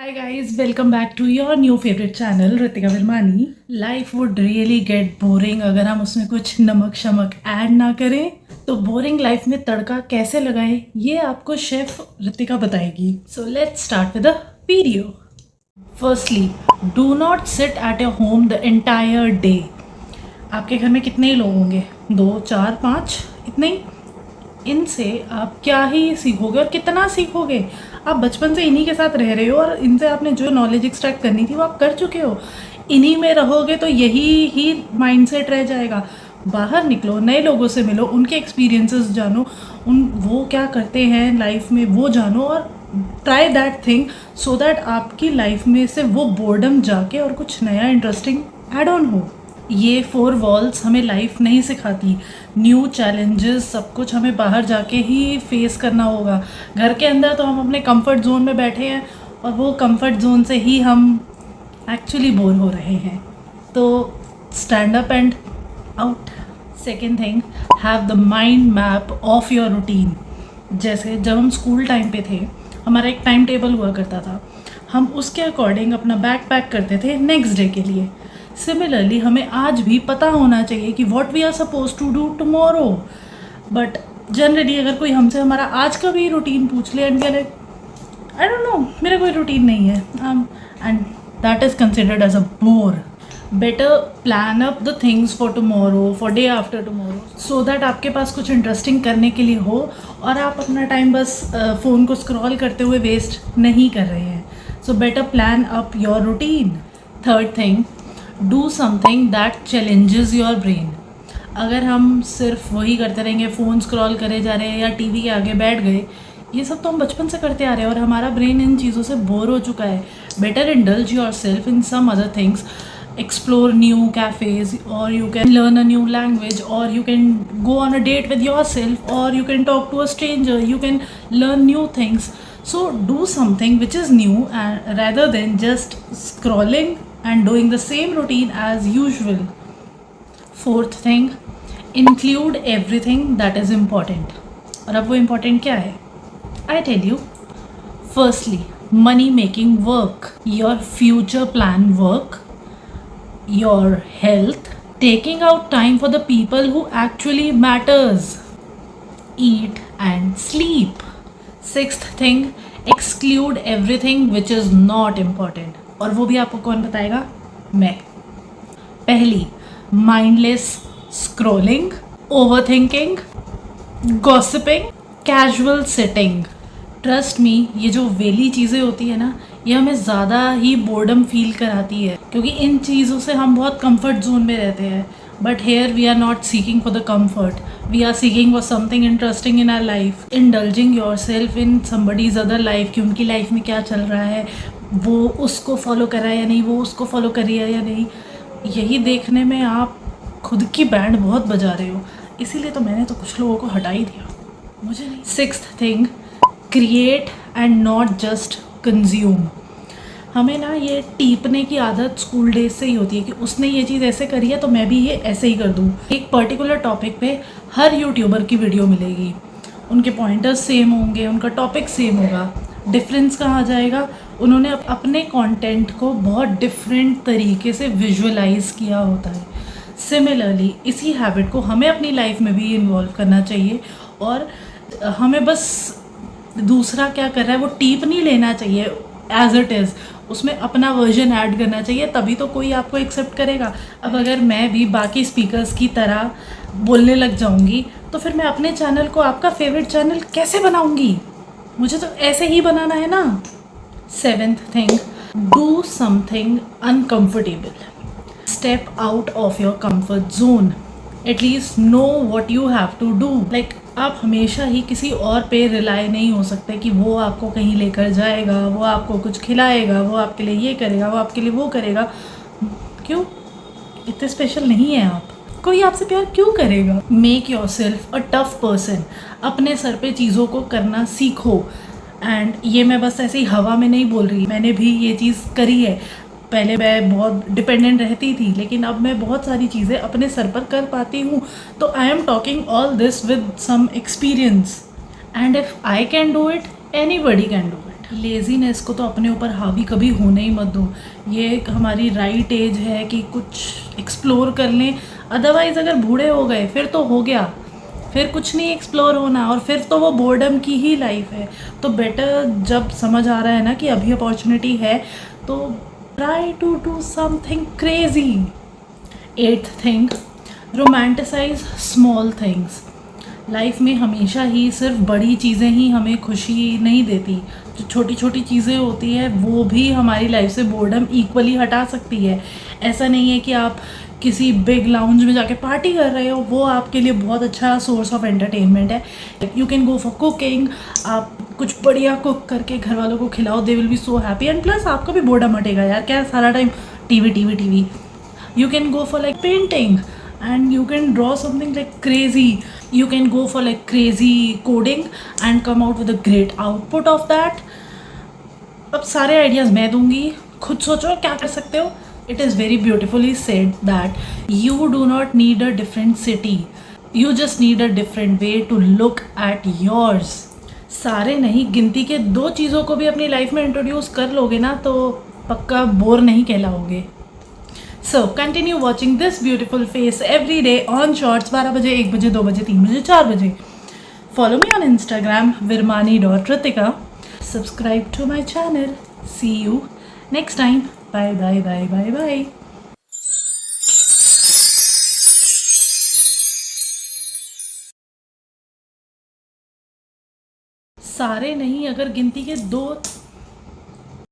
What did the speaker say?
Hi guys, welcome back to your new favorite channel Ritika Virmani. Life would really get boring अगर हम उसमें कुछ नमक शमक add ना करें. तो बोरिंग लाइफ में तड़का कैसे लगाएं ये आपको शेफ रितिका बताएगी. So let's start with the video. Firstly, do not sit at your home the entire day. आपके घर में कितने ही लोग होंगे? 2, 4, 5 इतने ही. इनसे आप क्या ही सीखोगे और कितना सीखोगे? आप बचपन से इन्हीं के साथ रह रहे हो और इनसे आपने जो नॉलेज एक्सट्रैक्ट करनी थी वो आप कर चुके हो. इन्हीं में रहोगे तो यही ही माइंडसेट रह जाएगा. बाहर निकलो, नए लोगों से मिलो, उनके एक्सपीरियंसेस जानो, वो क्या करते हैं लाइफ में वो जानो और try that thing so that आपकी लाइफ में से वो बोर्डम जाके और कुछ नया इंटरेस्टिंग ऐड ऑन हो. ये 4 वॉल्स हमें लाइफ नहीं सिखाती. न्यू चैलेंजेस सब कुछ हमें बाहर जाके ही फेस करना होगा. घर के अंदर तो हम अपने कंफर्ट जोन में बैठे हैं और वो कंफर्ट जोन से ही हम एक्चुअली बोर हो रहे हैं. तो stand up and out. Second thing, have the mind map of your routine. जैसे जब हम स्कूल टाइम पे थे हमारा एक टाइम टेबल हुआ करता था. हम उसके अकॉर्डिंग अपना बैग पैक करते थे नेक्स्ट डे के लिए. सिमिलरली हमें आज भी पता होना चाहिए कि what we are suppose to do tomorrow. But generally अगर कोई हमसे हमारा आज का भी रूटीन पूछ ले and we are like I don't know, मेरा कोई रूटीन नहीं है, and that is considered as a bore. Better plan up the things for tomorrow, for day after tomorrow, so that आपके पास कुछ इंटरेस्टिंग करने के लिए हो और आप अपना टाइम बस फ़ोन को स्क्रॉल करते हुए वेस्ट नहीं कर रहे हैं. So better plan up your routine. Third thing, do something that challenges your brain. अगर हम सिर्फ वही करते रहेंगे, फ़ोन स्क्रॉल करे जा रहे हैं या टीवी के आगे बैठ गए, ये सब तो हम बचपन से करते आ रहे हैं और हमारा ब्रेन इन चीज़ों से बोर हो चुका है. Better indulge yourself in some other things. Explore new cafes और you can learn a new language और you can go on a date with yourself और you can talk to a stranger. You can learn new things. So do something which is new and rather than just scrolling and doing the same routine as usual. Fourth thing, include everything that is important. और अब वो important क्या है? I tell you. Firstly, money making work, your future plan work, your health, taking out time for the people who actually matters, eat and sleep. Sixth thing, exclude everything which is not important. और वो भी आपको कौन बताएगा? मैं. पहली, mindless scrolling, overthinking, gossiping, casual sitting. Trust me, ये जो वेली चीज़ें होती है ना, ये हमें ज़्यादा ही बोर्डम फील कराती है क्योंकि इन चीज़ों से हम बहुत कंफर्ट जोन में रहते हैं. But here we are not seeking for the comfort. We are seeking for something interesting in our life. Indulging yourself in somebody's other life कि उनकी लाइफ में क्या चल रहा है, वो उसको फॉलो कर रहा है या नहीं, वो उसको फॉलो कर रही है या नहीं, यही देखने में आप खुद की बैंड बहुत बजा रहे हो. इसीलिए तो मैंने तो कुछ लोगों को हटा ही दिया, मुझे नहीं. Sixth thing, create and not just consume. हमें ना ये टीपने की आदत स्कूल डेज से ही होती है कि उसने ये चीज़ ऐसे करी है तो मैं भी ये ऐसे ही कर दूँ. एक पर्टिकुलर टॉपिक पे हर यूट्यूबर की वीडियो मिलेगी, उनके पॉइंटर्स सेम होंगे, उनका टॉपिक सेम होगा. डिफरेंस कहाँ आ जाएगा? उन्होंने अपने कंटेंट को बहुत डिफरेंट तरीके से विजुअलाइज किया होता है. सिमिलरली इसी हैबिट को हमें अपनी लाइफ में भी इन्वॉल्व करना चाहिए और हमें बस दूसरा क्या कर रहा है वो टीप नहीं लेना चाहिए एज इट इज़, उसमें अपना वर्जन ऐड करना चाहिए, तभी तो कोई आपको एक्सेप्ट करेगा. अब अगर मैं भी बाकी स्पीकर्स की तरह बोलने लग जाऊंगी तो फिर मैं अपने चैनल को आपका फेवरेट चैनल कैसे बनाऊंगी? मुझे तो ऐसे ही बनाना है ना. Seventh thing, do something uncomfortable. Step out of your comfort zone. At least know what you have to do. Like आप हमेशा ही किसी और पे रिलाई नहीं हो सकते कि वो आपको कहीं लेकर जाएगा, वो आपको कुछ खिलाएगा, वो आपके लिए ये करेगा, वो आपके लिए वो करेगा. क्यों? इतने स्पेशल नहीं है आप. कोई आपसे प्यार क्यों करेगा? Make your self a tough person. अपने सर पे चीज़ों को करना सीखो. एंड ये मैं बस ऐसे ही हवा में नहीं बोल रही, मैंने भी ये चीज़ करी है. पहले मैं बहुत डिपेंडेंट रहती थी लेकिन अब मैं बहुत सारी चीज़ें अपने सर पर कर पाती हूँ. तो I am talking all this with some experience and if I can do it, anybody can do it. Laziness को तो अपने ऊपर हावी कभी होने ही मत दो। ये एक हमारी राइट एज है कि कुछ एक्सप्लोर कर लें, अदरवाइज़ अगर बूढ़े हो गए फिर तो हो गया, फिर कुछ नहीं एक्सप्लोर होना, और फिर तो वो बोर्डम की ही लाइफ है। तो बेटर, जब समझ आ रहा है ना कि अभी अपॉर्चुनिटी है, तो try to do something crazy. Eighth thing, romanticise small things. Life में हमेशा ही सिर्फ बड़ी चीज़ें ही हमें खुशी नहीं देती, जो छोटी छोटी चीज़ें होती है वो भी हमारी लाइफ से बोर्डम इक्वली हटा सकती है। ऐसा नहीं है कि आप किसी बिग लाउंज में जाके पार्टी कर रहे हो, वो आपके लिए बहुत अच्छा सोर्स ऑफ एंटरटेनमेंट है। You can go for cooking, आप कुछ बढ़िया कुक करके घर वालों को खिलाओ, they will be so happy, and plus आपका भी बोर्डम हटेगा यार, क्या सारा time TV TV TV. You can go for like painting, and you can draw something like crazy. You can go for like crazy coding and come out with a great output of that. अब सारे ideas मैं दूंगी, खुद सोचो क्या कर सकते हो। It is very beautifully said that you do not need a different city, you just need a different way to look at yours. सारे नहीं, गिनती के 2 चीज़ों को भी अपनी लाइफ में इंट्रोड्यूस कर लोगे ना तो पक्का बोर नहीं कहलाओगे। So continue watching this beautiful face every day on Shorts, 12 बजे, 1 बजे, 2 बजे, 3 बजे, 4 बजे। Follow me on Instagram virmani.ritika. Subscribe to my channel. See you next time. Bye bye bye bye bye. सारे नहीं, अगर गिनती के 2